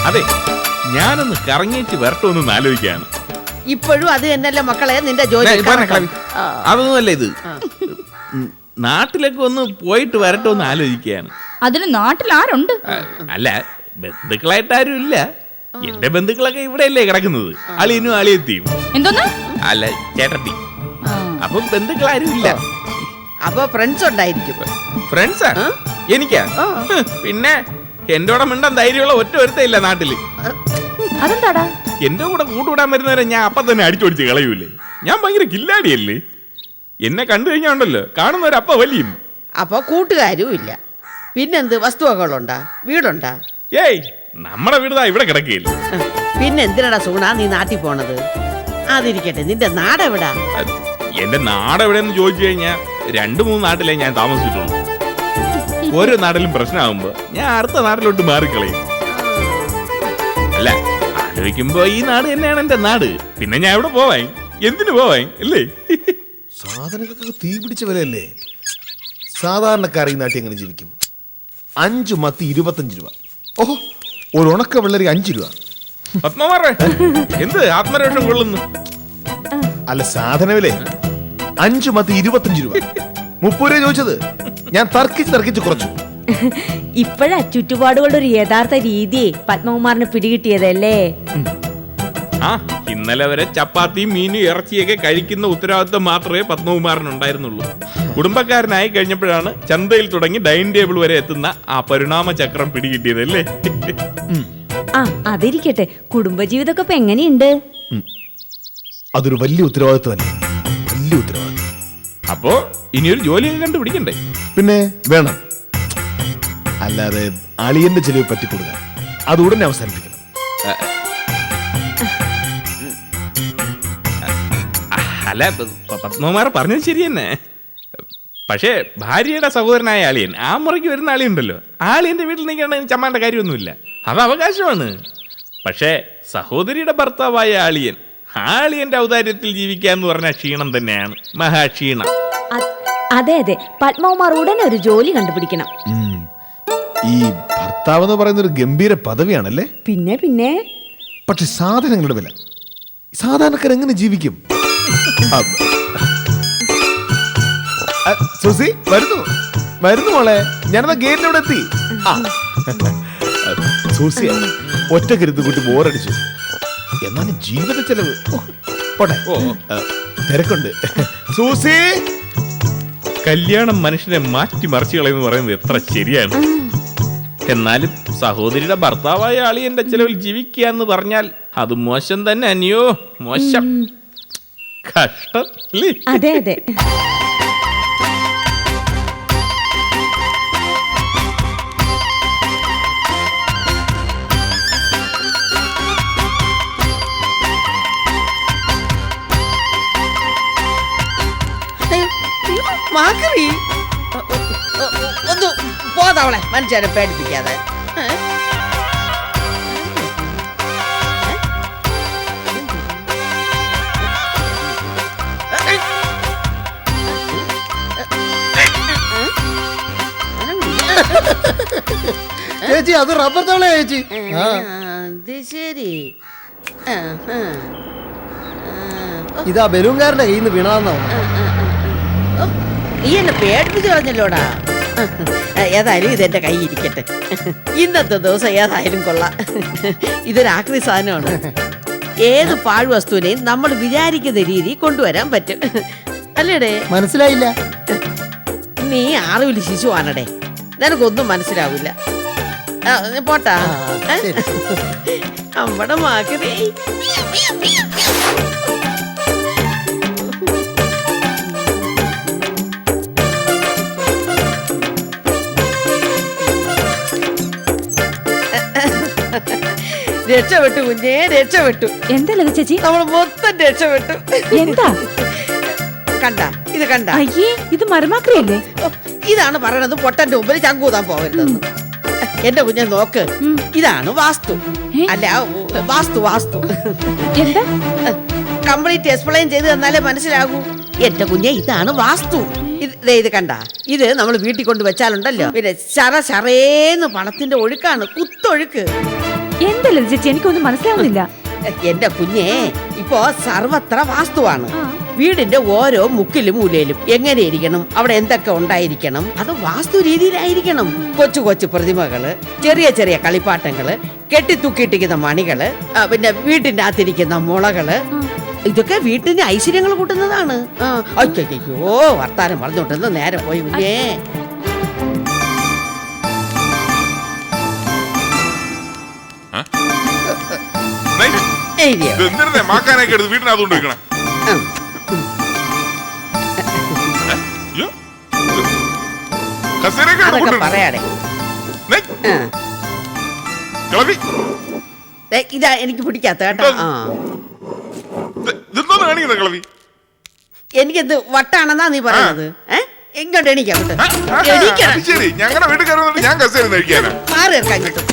അതെ, ഞാനൊന്ന് കറങ്ങിയിട്ട് വരട്ടോന്ന് ആലോചിക്കാണ്. ഇപ്പോഴും അത് തന്നെയല്ലേ മക്കളെ നിന്റെ ജോലി. അതൊന്നുമല്ല ഇത്. നാട്ടിലേക്ക് ഒന്ന് പോയിട്ട് വരട്ടോന്ന് ആലോചിക്കുകയാണ്. അതിന് നാട്ടിൽ ആരുണ്ട്? അല്ല, ബന്ധുക്കളായിട്ട് ആരും ഇല്ല. എന്റെ ബന്ധുക്കളൊക്കെ ഇവിടെയല്ലേ കിടക്കുന്നത്, അളിയനും അളിയത്തിയും. എന്തോന്ന്? അല്ല, ചേട്ടത്തി. അപ്പൊ ബന്ധുക്കളാരും ഇല്ല. അപ്പൊ ഫ്രണ്ട്സ് ഉണ്ടായിരിക്കും. ഫ്രണ്ട്സാ? എനിക്കാ? പിന്നെ എന്റെ കൂടെ മിണ്ടാൻ ധൈര്യമുള്ള ഒറ്റ ഒരുത്തയില്ല നാട്ടില്. അതെന്താടാ? എന്റെ കൂടെ കൂട്ടുകൂടാൻ വരുന്നവരെ ഞാൻ അപ്പൊ തന്നെ അടിച്ചോടിച്ച് കളയൂലേ. ഞാൻ ഭയങ്കര കില്ലാടിയല്ലേ. എന്നെ കണ്ടു കഴിഞ്ഞാണ്ടല്ലോ കാണുന്നവരപ്പ വലിയും. അപ്പൊ കൂട്ടുകാരും ഇല്ല. പിന്നെന്ത് വസ്തുവകളുണ്ടാ? വീടുണ്ടാ? ഏയ്, നമ്മുടെ വീടുതാ ഇവിടെ കിടക്കുകയില്ല. പിന്നെ എന്തിനാടാ സൂണ നീ നാട്ടിൽ പോണത്? അതിരിക്കട്ടെ, നിന്റെ നാടെവിടാ? എന്റെ നാടെവിടെയെന്ന് ചോദിച്ചു കഴിഞ്ഞാൽ 2-3 നാട്ടിലേ ഞാൻ താമസിച്ചിട്ടുള്ളൂ. ഓരോ നാട്ടിലും പ്രശ്നമാകുമ്പോ ഞാൻ അടുത്ത നാട്ടിലോട്ട് മാറിക്കളയും. അല്ല, ആലോചിക്കുമ്പോ ഈ നാട് തന്നെയാണ് എന്റെ നാട്. പിന്നെ ഞാൻ എവിടെ പോവാൻ? എന്തിനു പോവാൻ അല്ലേ? സാധനങ്ങൾക്ക് തീ പിടിച്ച വിലയല്ലേ. സാധാരണക്കാർ ഈ നാട്ടിൽ എങ്ങനെ ജീവിക്കും? 5 മത്തി 25 രൂപ. ഓഹോ, ഒരു ഉണക്ക വെള്ളരി 5 രൂപ. പത്മമാറേ, എന്ത് ആത്മരോഷം കൊള്ളുന്നു? അല്ല, സാധന വില 5 മത്തി 25 രൂപ. 30 രൂപ ചോദിച്ചത് ഞാൻ തർക്കിച്ച് കുറച്ചു. ഇപ്പോഴാ ചുറ്റുപാടുകളുടെ ഒരു യഥാർത്ഥ രീതിയെ പത്മകുമാറിന് പിടികിട്ടിയതല്ലേ? ആ, ഇന്നലെ വരെ ചപ്പാത്തിയും മീനും ഇറച്ചിയൊക്കെ കഴിക്കുന്ന ഉത്തരവാദിത്വം മാത്രമേ പത്മകുമാറിനുണ്ടായിരുന്നുള്ളൂ. കുടുംബക്കാരനായി കഴിഞ്ഞപ്പോഴാണ് ചന്തയിൽ തുടങ്ങി ഡൈനിങ് ടേബിൾ വരെ എത്തുന്ന ആ പരിണാമ ചക്രം പിടികിട്ടിയതല്ലേ? ആ, അതിരിക്കട്ടെ, കുടുംബജീവിതമൊക്കെ ഇപ്പൊ എങ്ങനെയുണ്ട്? അതൊരു വലിയ ഉത്തരവാദിത്വമല്ലേ, വലിയ ഉത്തരവാദിത്വം. അപ്പോ ഇനിയൊരു ജോലിയൊക്കെ കണ്ടുപിടിക്കണ്ടേ? പിന്നെ വേണം. അല്ലാതെ അളിയന്റെ ചെലവ് പറ്റിക്കൊടുക്കുക, അത് ഉടനെ അവസാനിപ്പിക്കണം. അല്ല, പത്മകുമാർ പറഞ്ഞത് ശരി തന്നെ. പക്ഷേ ഭാര്യയുടെ സഹോദരനായ ആളിയൻ, ആ മുറയ്ക്ക് വരുന്ന ആളിയുണ്ടല്ലോ, ആളിയന്റെ വീട്ടിൽ നിൽക്കണമെങ്കിൽ ചമ്മാന്റെ കാര്യമൊന്നുമില്ല, അത് അവകാശമാണ്. പക്ഷേ സഹോദരിയുടെ ഭർത്താവായ ആളിയന്റെ ഔദാര്യത്തിൽ ജീവിക്കാന്ന് പറഞ്ഞ ക്ഷീണം തന്നെയാണ്, മഹാക്ഷീണം. അതെ അതെ, പത്മകുമാർ ഉടനെ ഒരു ജോലി കണ്ടുപിടിക്കണം. ഈ ഭർത്താവ് എന്ന് പറയുന്ന ഒരു ഗംഭീര പദവിയാണല്ലേ. പിന്നെ പിന്നെ പക്ഷെ സാധനങ്ങളുടെ വില, സാധാരണക്കാർ എങ്ങനെ ജീവിക്കും? സുസി വരുന്നു മോളെ, ഞാനെന്നാ ഗേറ്റിലൂടെ എത്തി. സൂസി ഒറ്റക്കരുത്ത് കൂട്ടി ബോറടിച്ചു. എന്നാലും ജീവിത ചെലവ് പോട്ടെ, തിരക്കുണ്ട്. സൂസി, കല്യാണം മനുഷ്യനെ മാറ്റി മറിച്ചു കളയെന്ന് പറയുന്നത് എത്ര ശരിയാണ്. എന്നാലും സഹോദരിയുടെ ഭർത്താവായ ആളിയന്റെ ചെലവിൽ ജീവിക്കുക എന്ന് പറഞ്ഞാൽ അത് മോശം തന്നെ. അനിയോ മോശം, കഷ്ടം അല്ലേ? അതെ അതെ. ഒന്ന് പോതവളെ, മനുഷ്യനെ പേടിപ്പിക്കാതെ. ചേച്ചി, അത് റബ്ബർ തവളയാ ചേച്ചി. അത് ശരി. ഇതാ ബലൂൺകാരന്റെ കയ്യിൽ നിന്ന് വീണാന്നോ. നീ എന്നെ പേടിപ്പിച്ച് കളഞ്ഞല്ലോടാ. ഏതായാലും ഇതെന്റെ കൈ ഇരിക്കട്ടെ. ഇന്നത്തെ ദിവസം ഏതായാലും കൊള്ളാം. ഇതൊരാക്രി സാധനമാണ്. ഏത് പാഴ്വസ്തുവിനെയും നമ്മൾ വിചാരിക്കുന്ന രീതി കൊണ്ടുവരാൻ പറ്റും, അല്ലേടേ? മനസ്സിലായില്ല. നീ അറിവിൽ ശിശുവാണടേ, നിനക്കൊന്നും മനസ്സിലാവില്ല. പോട്ടാ അവിടെ മാക്കരേ. രക്ഷപ്പെട്ടു കുഞ്ഞേ, രക്ഷപ്പെട്ടു. എന്താ ചേച്ചി? നമ്മൾ മൊത്തം രക്ഷപ്പെട്ടു. എന്താ കണ്ട? ഇത് കണ്ട? അയ്യേ, ഇത് മരമാക്രിയല്ലേ? ഇതാണ് പറയണത് പൊട്ടന്റെ മുമ്പിൽ ചങ്കൂതാൻ പോകരുതെന്ന്. എന്റെ കുഞ്ഞെ നോക്ക്, ഇതാണ് വാസ്തു. അല്ല, വാസ്തു. എന്താ? കംപ്ലീറ്റ് എക്സ്പ്ലെയിൻ ചെയ്ത് തന്നാലേ മനസ്സിലാകൂ. എന്റെ കുഞ്ഞെ, ഇതാണ് വാസ്തു. ഇത് കണ്ട? ഇത് നമ്മൾ വീട്ടിൽ കൊണ്ട് വെച്ചാലുണ്ടല്ലോ, പിന്നെ ചറേന്ന് പണത്തിന്റെ ഒഴുക്കാണ്, കുത്തൊഴുക്ക്. എന്തല്ല ചേച്ചി എനിക്കൊന്നും മനസ്സിലാവുന്നില്ല. എന്റെ കുഞ്ഞേ, ഇപ്പോ സർവത്ര വാസ്തുവാണ്. വീടിന്റെ ഓരോ മുക്കിലും മൂലയിലും എങ്ങനെ ഇരിക്കണം, അവിടെ എന്തൊക്കെ ഉണ്ടായിരിക്കണം, അത് വാസ്തു രീതിയിലായിരിക്കണം. കൊച്ചു കൊച്ചു പ്രതിമകള്, ചെറിയ ചെറിയ കളിപ്പാട്ടങ്ങള്, കെട്ടിത്തൂക്കിയിട്ടിരിക്കുന്ന മണികള്, പിന്നെ വീട്ടിന്റെ അകത്തിരിക്കുന്ന മുളകള്, ഇതൊക്കെ വീട്ടിന് ഐശ്വര്യങ്ങൾ കൂട്ടുന്നതാണ്. അയ്യോ, വർത്താനം പറഞ്ഞോട്ടെന്ന് നേരെ പോയി കുഞ്ഞേ. എഴുതിയോ? മാക്കാനൊക്കെ എടുത്ത് വീട്ടിനകത്തോണ്ട് വെക്കണം. അതൊക്കെ പറയാടേ. ഇതാ എനിക്ക് പിടിക്കാത്ത കേട്ടോ. എനിക്കെന്ത് വട്ടാണെന്നാ നീ പറയുന്നത്? എങ്ങോട്ട് എണീക്കാം? ശരി, ഞങ്ങളുടെ വീട്ടിൽ കയറുന്നുണ്ട്. ഞാൻ കസേര കഴിക്കാനാ. മാറി ഇറക്കാൻ കിട്ടും.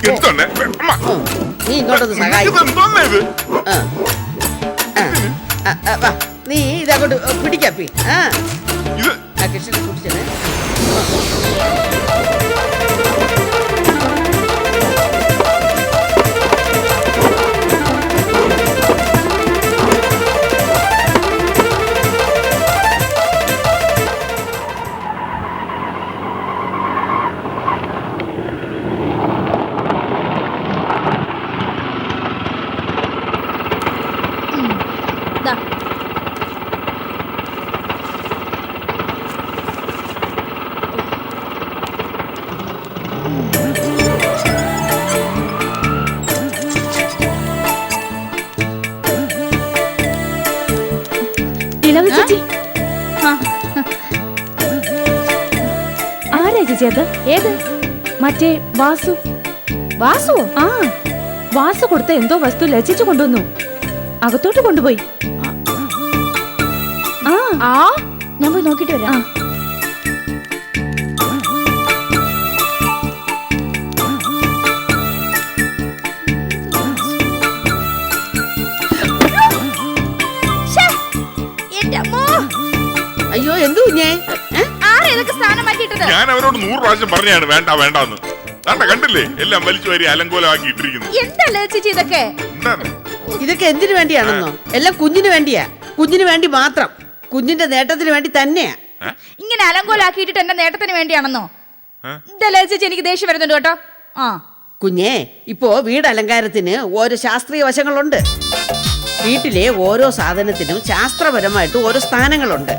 നീ ഇങ്ങോട്ടൊന്ന് സഹായിക്കും. നീ ഇതങ്ങോട്ട് പിടിക്കാപ്പി. കൃഷ്ണനെ കുടിച്ചേ. ചേച്ചി ആരാ ചേച്ചി അത്? ഏത്? മറ്റേ വാസു. വാസുവോ? ആ, വാസു കൊടുത്ത എന്തോ വസ്തു ലജിച്ചു കൊണ്ടുവന്നു. അകത്തോട്ട് കൊണ്ടുപോയി. ആ, ഞാൻ പോയി നോക്കിട്ട് വരാം. അയ്യോ, എന്തു കുഞ്ഞേ? ഞാൻ അവരോട് 100 പ്രാവശ്യം പറഞ്ഞാണ് വേണ്ട വേണ്ടെന്ന്. കണ്ടില്ലേ, എല്ലാം വലിച്ചു വാരി അലങ്കോലമാക്കി ഇട്ടിരിക്കുന്നു. ഇതൊക്കെ എന്തിനു വേണ്ടിയാണെന്നോ? എല്ലാം കുഞ്ഞിന് വേണ്ടിയാ. കുഞ്ഞിന് വേണ്ടി മാത്രം. കുഞ്ഞിന്റെ നേട്ടത്തിന് വേണ്ടി തന്നെയാ. ഇങ്ങനെ അലങ്കോലാക്കിയിട്ട് എന്റെ നേട്ടത്തിന് വേണ്ടിയാണെന്നോ? ചേച്ചി, എനിക്ക് ദേഷ്യം വരുന്നുണ്ട് കേട്ടോ. കുഞ്ഞേ, ഇപ്പോ വീട് അലങ്കാരത്തിന് ഓരോ ശാസ്ത്രീയ വശങ്ങളുണ്ട്. വീട്ടിലെ ഓരോ സാധനത്തിനും ശാസ്ത്രപരമായിട്ട് ഓരോ സ്ഥാനങ്ങളുണ്ട്.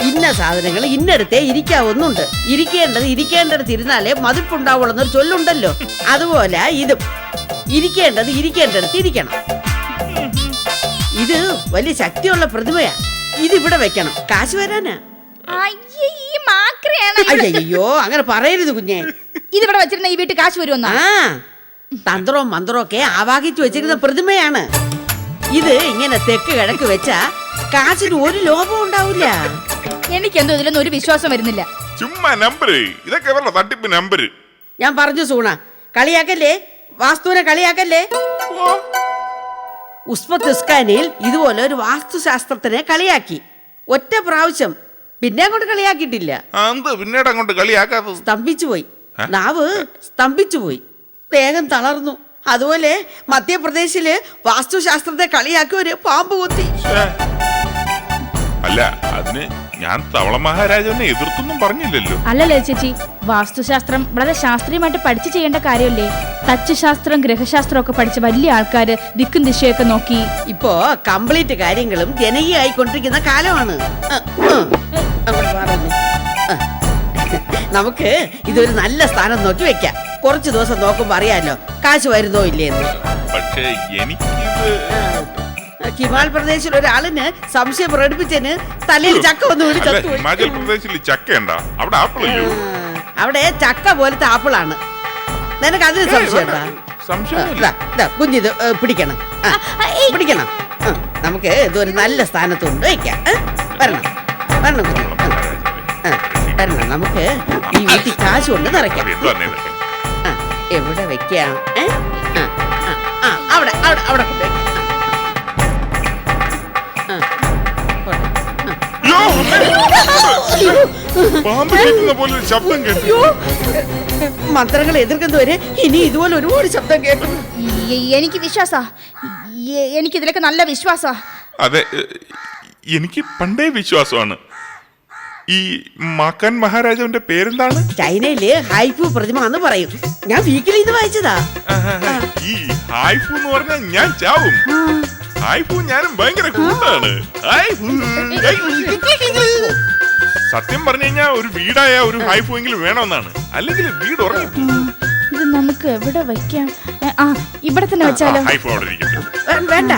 ഇന്ന സാധനങ്ങൾ ഇന്നടത്തെ ഇരിക്കാവുന്നുണ്ട്. ഇരിക്കേണ്ടടത്ത് ഇരുന്നാലേ മതിപ്പുണ്ടാവുള്ളൂ എന്നൊരു ചൊല്ലുണ്ടല്ലോ. അതുപോലെ ഇതും ഇരിക്കേണ്ടത് ഇരിക്കേണ്ടടത്ത് ഇരിക്കണം. ഇത് വലിയ ശക്തിയുള്ള പ്രതിമയാ. ഇതിവിടെ വെക്കണം. കാശ് വരാനാ. അയ്യോ, അങ്ങനെ പറയരുത് കുഞ്ഞേ. ഇതിവിടെ വെച്ചിരുന്ന ഈ വീട്ടിൽ കാശ് വരുമെന്നാ? തന്ത്രവും മന്ത്രവും ഒക്കെ ആവാഹിച്ചു വെച്ചിരുന്ന പ്രതിമയാണ്. ഇത് ഇങ്ങനെ തെക്ക് കിഴക്ക് വെച്ചാ കാശിന് ഒരു ലോഭം ഉണ്ടാവില്ല. എനിക്കെന്തോ ഇതിലൊന്നും ഒരു വിശ്വാസം വരുന്നില്ല. ചുമ്മാ നമ്പര്, ഇതൊക്കെ തട്ടിപ്പ് നമ്പര്. ഞാൻ പറഞ്ഞു സൂണ, കളിയാക്കല്ലേ, വാസ്തുവിനെ കളിയാക്കല്ലേ. ഉസ്ബെക്കിസ്ഥാനിൽ ഇതുപോലെ ഒരു വാസ്തുശാസ്ത്രത്തിനെ കളിയാക്കി ഒറ്റ പ്രാവശ്യം. പിന്നെ അങ്ങോട്ട് കളിയാക്കിയിട്ടില്ല. പിന്നീട് അങ്ങോട്ട് കളിയാക്കാതെ സ്തംഭിച്ചു പോയി. നാവ് സ്തംഭിച്ചു പോയി. വേഗം തളർന്നു. അതുപോലെ മധ്യപ്രദേശില് വാസ്തുശാസ്ത്രത്തെ കളിയാക്കി ഒരു പാമ്പ് കൊത്തി. അല്ല, അതിന് ഞാൻ തവള മഹാരാജാവിനെ എതിർത്തൊന്നും പറഞ്ഞില്ലല്ലോ. അല്ലല്ലേ ചേച്ചി, വാസ്തുശാസ്ത്രം വളരെ ശാസ്ത്രീയമായിട്ട് പഠിച്ചു ചെയ്യേണ്ട കാര്യമല്ലേ? തച്ചുശാസ്ത്രം, ഗ്രഹശാസ്ത്രം ഒക്കെ പഠിച്ച വലിയ ആൾക്കാര് ദിക്കും ദിശയൊക്കെ നോക്കി. ഇപ്പോ കംപ്ലീറ്റ് കാര്യങ്ങളും ജനകീയായിക്കൊണ്ടിരിക്കുന്ന കാലമാണ്. നമുക്ക് ഇതൊരു നല്ല സ്ഥാനം നോക്കി വെക്കാം. കുറച്ചു ദിവസം നോക്കുമ്പോ അറിയാലോ കാശ് വരുന്നോ ഇല്ലേന്ന്. പക്ഷേ എനിക്കിത് ഹിമാചൽ പ്രദേശിൽ ഒരാളിന് സംശയം പ്രകടിപ്പിച്ചതിന് തലയിൽ ചക്ക വന്ന് വീട് ചത്തുപോയി. ഹിമാചൽ പ്രദേശിൽ ചക്കയുണ്ടോ? അവിടെ ആപ്പിളല്ലോ. അവിടെ ചക്ക പോലത്തെ ആപ്പിളാണ്. നിനക്ക് അതിന് സംശയം? കുഞ്ഞിത് പിടിക്കണം, പിടിക്കണം. നമുക്ക് ഇതൊരു നല്ല സ്ഥാനത്തുണ്ട് വെക്കാം. വരണം വരണം കുഞ്ഞ്, വരണം. നമുക്ക് ഈ വീട്ടിൽ കാശ് കൊണ്ട് നിറയ്ക്കാം. എവിടെ വെക്കാം? അവിടെ അവിടെ അവിടെ കൊണ്ടുവയ്ക്കാം. മന്ത്രങ്ങൾ എതിർക്കുന്നവരെ ഇനി ഇതുപോലെ ഒരുപാട് ശബ്ദം കേൾക്കും. എനിക്ക് വിശ്വാസാ, എനിക്ക് ഇതിലൊക്കെ നല്ല വിശ്വാസാ. അതെ, എനിക്ക് പണ്ടേ വിശ്വാസമാണ്. ഈ മാക്കാൻ മഹാരാജാവിന്റെ പേരെന്താണ്? ചൈനയില് ഹൈഫു പ്രതിമ എന്ന് പറയും. ഞാൻ വീക്കിലി ഇത് വായിച്ചതാ. ഈ ഹൈഫു എന്ന് പറഞ്ഞാൽ ഞാൻ ചാവും. ഹൈഫു ഞാനും ഭയങ്കര കൂട്ടാണ്. സത്യം പറഞ്ഞു കഴിഞ്ഞാൽ ഒരു വീടായ ഒരു ഹൈഫു എങ്കിലും വേണമെന്നാണ്, അല്ലെങ്കിൽ വീട് ഉറങ്ങി. ഇത് നമുക്ക് എവിടെ വെക്കാം? ഇവിടെ തന്നെ വെച്ചാലോ? ഹൈഫു അവിടെ ഇരിക്കട്ടെ. വേണ്ട,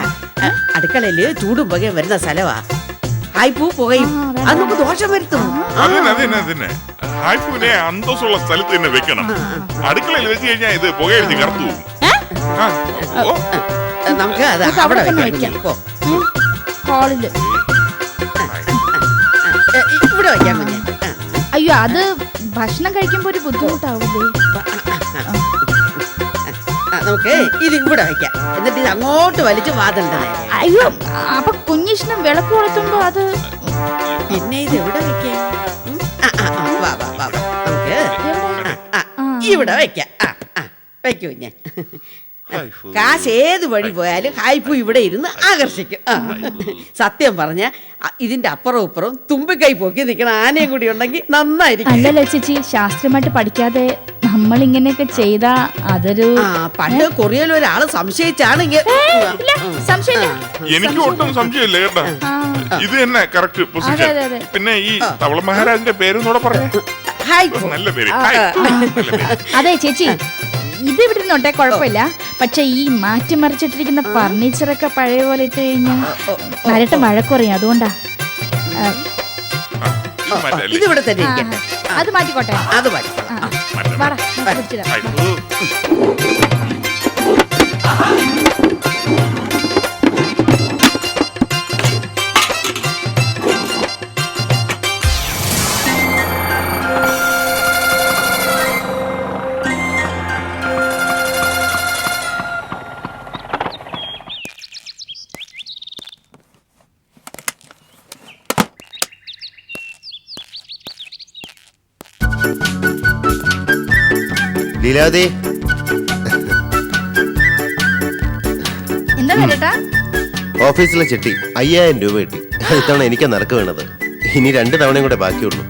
അടുക്കളയില് ചൂടും പുകയും വരുന്ന സ്ഥലവാ. ഹൈഫു പുകയും അത് നമുക്ക് ദോഷം വരുത്തും. അതന്നെ ഹൈഫുവിനെ അന്തസ്സുള്ള സ്ഥലത്ത് തന്നെ വെക്കണം. അടുക്കളയിൽ വെച്ച് കഴിഞ്ഞാൽ ഇത് പുകയടിച്ച് കറുത്തു പോകും. നമുക്ക് അത് അവിടെ വെക്കാം. ഹാളില്. ഇവിടെ വെക്കാം കുഞ്ഞെ. അയ്യോ, അത് ഭക്ഷണം കഴിക്കുമ്പോ ഒരു ബുദ്ധിമുട്ടാവൂലേ? നമുക്ക് ഇത് ഇവിടെ വെക്കാം. എന്നിട്ട് ഇത് അങ്ങോട്ട് വലിച്ചു വാതണ്ടേ. അയ്യോ, അപ്പൊ കുഞ്ഞിഷ്ണം വിളക്ക് കൊളുത്തുമ്പോ അത് പിന്നെ ഇത് എവിടെ വെക്കാം? നമുക്ക് ഇവിടെ വെക്കാം. വെക്കൂ ഞാൻ. കാശ് ഏത് വഴി പോയാലും ഹൈഫു ഇവിടെ ഇരുന്ന് ആകർഷിക്കും. സത്യം പറഞ്ഞ ഇതിന്റെ അപ്പുറവും ഇപ്പുറവും തുമ്പിക്കൈ പൊക്കി നിൽക്കുന്ന ആനയും കൂടി ഉണ്ടെങ്കിൽ നന്നായിരിക്കും. അല്ലല്ലോ ചേച്ചി, ശാസ്ത്രീയമായിട്ട് പഠിക്കാതെ നമ്മൾ ഇങ്ങനെയൊക്കെ ചെയ്താ അതൊരു പണ്ട് കൊറിയയിൽ ഒരാള് സംശയിച്ചാണ് എനിക്ക് ഒട്ടും സംശയമില്ല കേട്ടോ. ഇത് തന്നെ കറക്റ്റ് പൊസിഷൻ. പിന്നെ ഈ തവള മഹാരാജന്റെ പേരെന്നൂടെ പറഞ്ഞേ. നല്ല പേര്. അതെ ചേച്ചി, ഇത് ഇവിടെ നിന്നോട്ടെ, കുഴപ്പമില്ല. പക്ഷെ ഈ മാറ്റിമറിച്ചിട്ടിരിക്കുന്ന ഫർണിച്ചറൊക്കെ പഴയ പോലെ ഇട്ട് കഴിഞ്ഞാൽ നരട്ട് വഴക്കുറയും. അതുകൊണ്ടാ ഇതിവിടെ തന്നെ ഇരിക്കട്ടെ. അത് മാറ്റിക്കോട്ടെ. അത് മാറ്റി. ലീലാവതി, എന്താ വരട്ടാ? ഓഫീസിലെ ചിട്ടി 5000 രൂപ കിട്ടി. ഇത്തവണ എനിക്ക് നറുക്ക് വീണത്. ഇനി 2 തവണയും കൂടെ ബാക്കിയുള്ളൂ.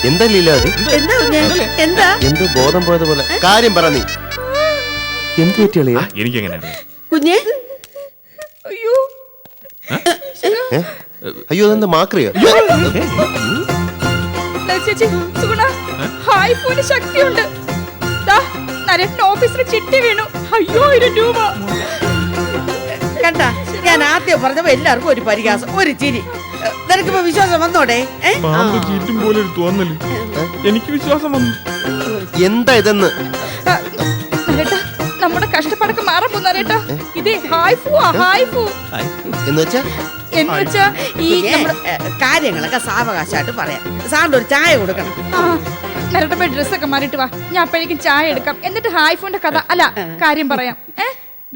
എന്താ ലീലാവതി? എന്താ എന്തോ ബോധം പോയതുപോലെ. കാര്യം പറ നീ. എന്ത് പറ്റിയാ? എനിക്കെങ്ങനെയാണ് കുഞ്ഞെ? അയ്യോ, അതെന്താ മാക്രിയോ? ശക്തിയുണ്ട്. ഓഫീസിൽ ചിട്ടി വീണു. 5000 രൂപ. കണ്ട, ഞാൻ ആദ്യം പറഞ്ഞപ്പോ എല്ലാവർക്കും ഒരു പരിഹാസം, ഒരു ചിരി. നിനക്കിപ്പോ വിശ്വാസം വന്നോടെ? പാമ്പ് ചീറ്റും പോലെ ഒരു തോന്നല്. എനിക്ക് വിശ്വാസം വന്നു. എന്താ ഇതെന്ന്? നമ്മുടെ കഷ്ടപ്പാടൊക്കെ മാറാൻ പോകുന്നേട്ടാ. ഇതേ ഹൈഫു എന്നുവെച്ചാ ഈ കാര്യങ്ങളൊക്കെ സാവകാശമായിട്ട് പറയാം. സാറിന് ഒരു ചായ കൊടുക്കണം. നരട്ടപ്പോ ഡ്രസ്സൊക്കെ മാറിയിട്ട് വാ, ഞാൻ അപ്പോഴേക്കും ചായ എടുക്കാം. എന്നിട്ട് ഹൈഫുന്റെ കഥ അല്ല കാര്യം പറയാം.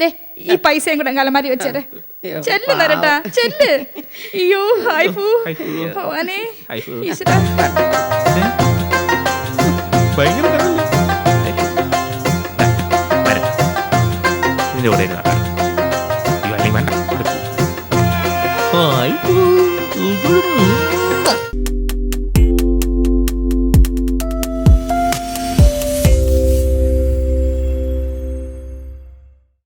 ദേ, ഈ പൈസയും കൂടെ കലമാരി വെച്ചേരെ. ചെല്ല് നരട്ടാ, ചെല്ല്. അയ്യോ ഹൈഫു, ഭഗവാനേ ഈശ്വരാ. ഭയങ്കര ഇതിന്റെ കൂടെ വേണ്ട.